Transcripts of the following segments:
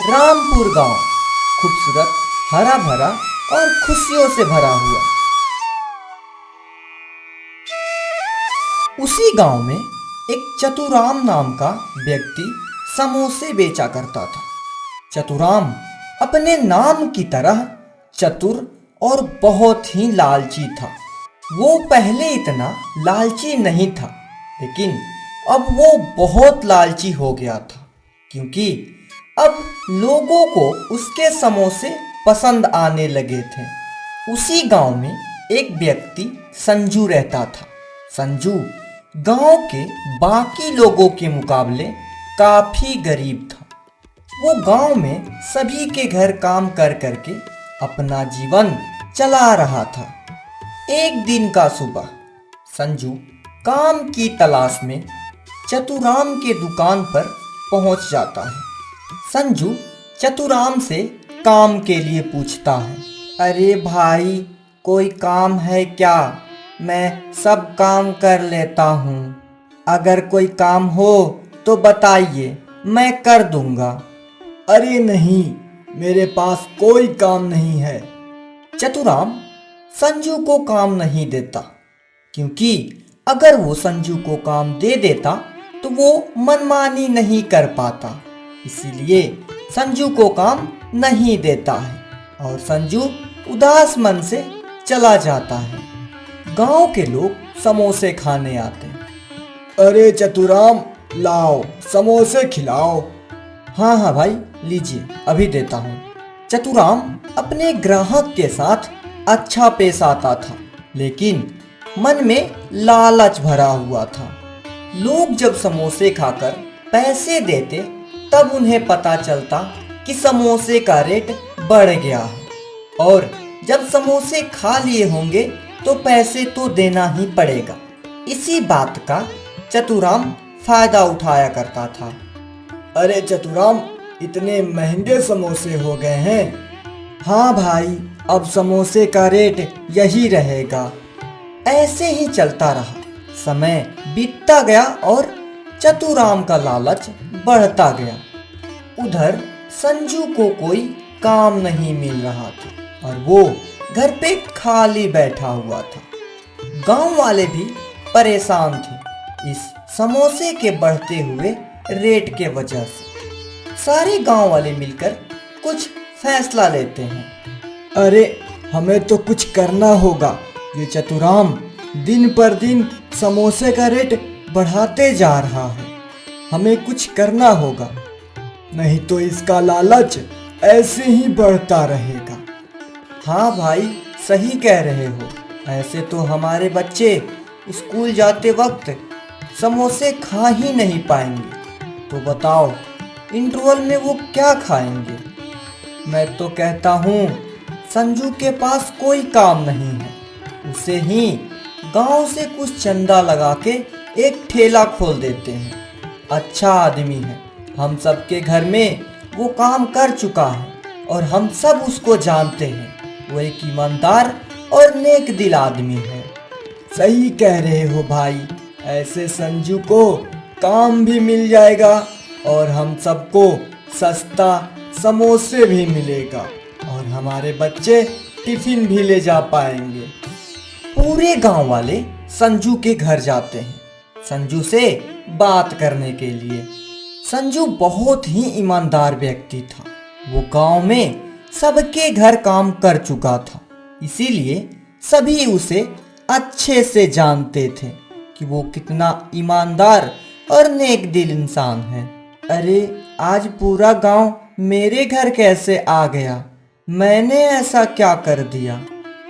रामपुर गांव खूबसूरत, हरा भरा और खुशियों से भरा हुआ। उसी गांव में एक चतुराम नाम का व्यक्ति समोसे बेचा करता था। चतुराम अपने नाम की तरह चतुर और बहुत ही लालची था। वो पहले इतना लालची नहीं था, लेकिन अब वो बहुत लालची हो गया था, क्योंकि अब लोगों को उसके समोसे पसंद आने लगे थे। उसी गांव में एक व्यक्ति संजू रहता था। संजू गांव के बाकी लोगों के मुकाबले काफी गरीब था। वो गांव में सभी के घर काम कर करके अपना जीवन चला रहा था। एक दिन का सुबह संजू काम की तलाश में चतुराम के दुकान पर पहुंच जाता है। संजू चतुराम से काम के लिए पूछता है। अरे भाई, कोई काम है क्या? मैं सब काम कर लेता हूँ। अगर कोई काम हो तो बताइए, मैं कर दूंगा। अरे नहीं, मेरे पास कोई काम नहीं है। चतुराम संजू को काम नहीं देता, क्योंकि अगर वो संजू को काम दे देता तो वो मनमानी नहीं कर पाता। इसीलिए संजू को काम नहीं देता है और संजू उदास मन से चला जाता है। गांव के लोग समोसे खाने आते हैं। अरे चतुराम, लाओ समोसे खिलाओ। हाँ भाई, लीजिए, अभी देता हूँ। चतुराम अपने ग्राहक के साथ अच्छा पेश आता था, लेकिन मन में लालच भरा हुआ था। लोग जब समोसे खाकर पैसे देते तब उन्हें पता चलता कि समोसे का रेट बढ़ गया है, और जब समोसे खा लिए होंगे तो पैसे तो देना ही पड़ेगा। इसी बात का चतुराम फायदा उठाया करता था। अरे चतुराम, इतने महंगे समोसे हो गए हैं। हाँ भाई, अब समोसे का रेट यही रहेगा। ऐसे ही चलता रहा। समय बीतता गया और चतुराम का लालच बढ़ता गया। उधर संजू को कोई काम नहीं मिल रहा था और वो घर पे खाली बैठा हुआ था। गांव वाले भी परेशान थे इस समोसे के बढ़ते हुए रेट के वजह से। सारे गांव वाले मिलकर कुछ फैसला लेते हैं। अरे हमें तो कुछ करना होगा। ये चतुराम दिन पर दिन समोसे का रेट बढ़ाते जा रहा है। हमें कुछ करना होगा, नहीं तो इसका लालच ऐसे ही बढ़ता रहेगा। हाँ भाई, सही कह रहे हो। ऐसे तो हमारे बच्चे स्कूल जाते वक्त समोसे खा ही नहीं पाएंगे। तो बताओ, इंटरवल में वो क्या खाएंगे? मैं तो कहता हूँ संजू के पास कोई काम नहीं है, उसे ही गांव से कुछ चंदा लगा के एक ठेला खोल देते हैं। अच्छा आदमी है, हम सबके घर में वो काम कर चुका है और हम सब उसको जानते हैं। वो एक ईमानदार और नेक दिल आदमी है। सही कह रहे हो भाई, ऐसे संजू को काम भी मिल जाएगा और हम सबको सस्ता समोसे भी मिलेगा और हमारे बच्चे टिफिन भी ले जा पाएंगे। पूरे गांव वाले संजू के घर जाते हैं संजू से बात करने के लिए। संजू बहुत ही ईमानदार व्यक्ति था। वो गांव में सबके घर काम कर चुका था, इसीलिए सभी उसे अच्छे से जानते थे कि वो कितना ईमानदार और नेक दिल इंसान है। अरे आज पूरा गांव मेरे घर कैसे आ गया? मैंने ऐसा क्या कर दिया?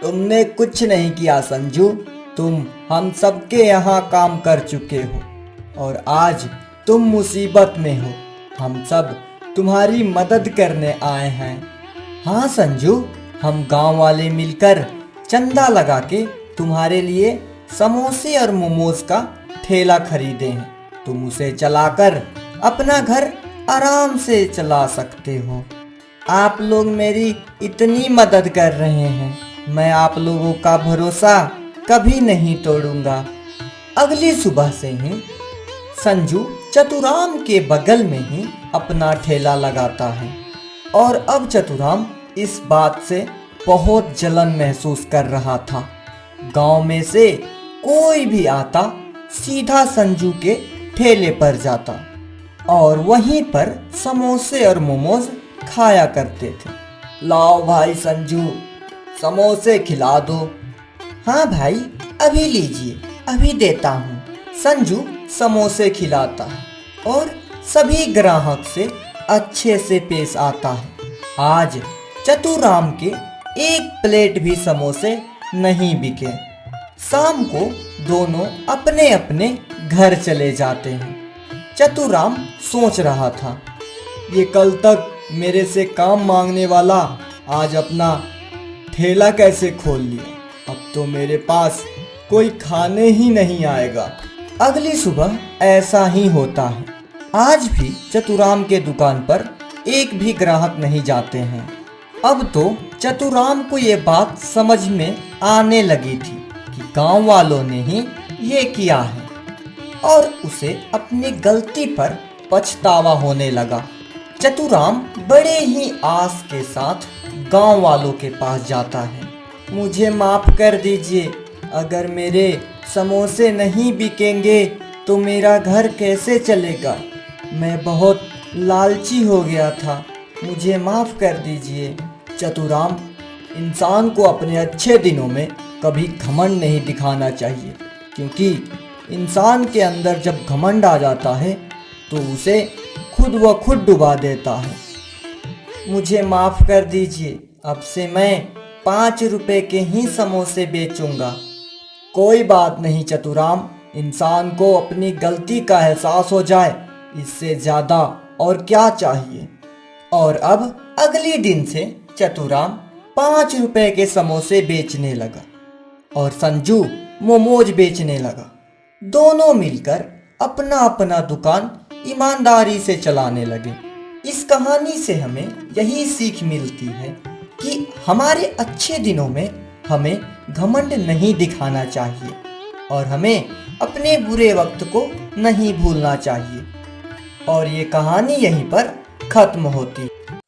तुमने कुछ नहीं किया संजू, तुम हम सबके यहाँ काम कर चुके हो और आज तुम मुसीबत में हो। हम सब तुम्हारी मदद करने आए हैं। हाँ संजू, हम गांव वाले मिलकर चंदा लगा के तुम्हारे लिए समोसे और मोमोज का ठेला खरीदे हैं। तुम उसे चलाकर अपना घर आराम से चला सकते हो। आप लोग मेरी इतनी मदद कर रहे हैं, मैं आप लोगों का भरोसा कभी नहीं तोड़ूंगा। अगली सुबह से ही संजू चतुराम के बगल में ही अपना ठेला लगाता है। और अब चतुराम इस बात से बहुत जलन महसूस कर रहा था। गांव में से कोई भी आता सीधा संजू के ठेले पर जाता और वहीं पर समोसे और मोमोज खाया करते थे। लाओ भाई संजू, समोसे खिला दो। हाँ भाई, अभी लीजिए, अभी देता हूँ। संजू समोसे खिलाता है और सभी ग्राहक से अच्छे से पेश आता है। आज चतुराम के एक प्लेट भी समोसे नहीं बिके। शाम को दोनों अपने अपने घर चले जाते हैं। चतुराम सोच रहा था, ये कल तक मेरे से काम मांगने वाला आज अपना ठेला कैसे खोल लिया। अब तो मेरे पास कोई खाने ही नहीं आएगा। अगली सुबह ऐसा ही होता है। आज भी चतुराम के दुकान पर एक भी ग्राहक नहीं जाते हैं। अब तो चतुराम को ये बात समझ में आने लगी थी कि गांव वालों ने ही ये किया है और उसे अपनी गलती पर पछतावा होने लगा। चतुराम बड़े ही आस के साथ गांव वालों के पास जाता है। मुझे माफ़ कर दीजिए, अगर मेरे समोसे नहीं बिकेंगे तो मेरा घर कैसे चलेगा। मैं बहुत लालची हो गया था, मुझे माफ़ कर दीजिए। चतुराम, इंसान को अपने अच्छे दिनों में कभी घमंड नहीं दिखाना चाहिए, क्योंकि इंसान के अंदर जब घमंड आ जाता है तो उसे खुद व खुद डुबा देता है। मुझे माफ़ कर दीजिए, अब से मैं 5 रुपए के ही समोसे बेचूंगा। कोई बात नहीं चतुराम, इंसान को अपनी गलती का एहसास हो जाए, इससे ज़्यादा और क्या चाहिए। और अब अगले दिन से चतुराम 5 रुपए के समोसे बेचने लगा और संजू मोमोज बेचने लगा। दोनों मिलकर अपना अपना दुकान ईमानदारी से चलाने लगे। इस कहानी से हमें यही सीख मिलती है कि हमारे अच्छे दिनों में हमें घमंड नहीं दिखाना चाहिए और हमें अपने बुरे वक्त को नहीं भूलना चाहिए। और ये कहानी यहीं पर खत्म होती है।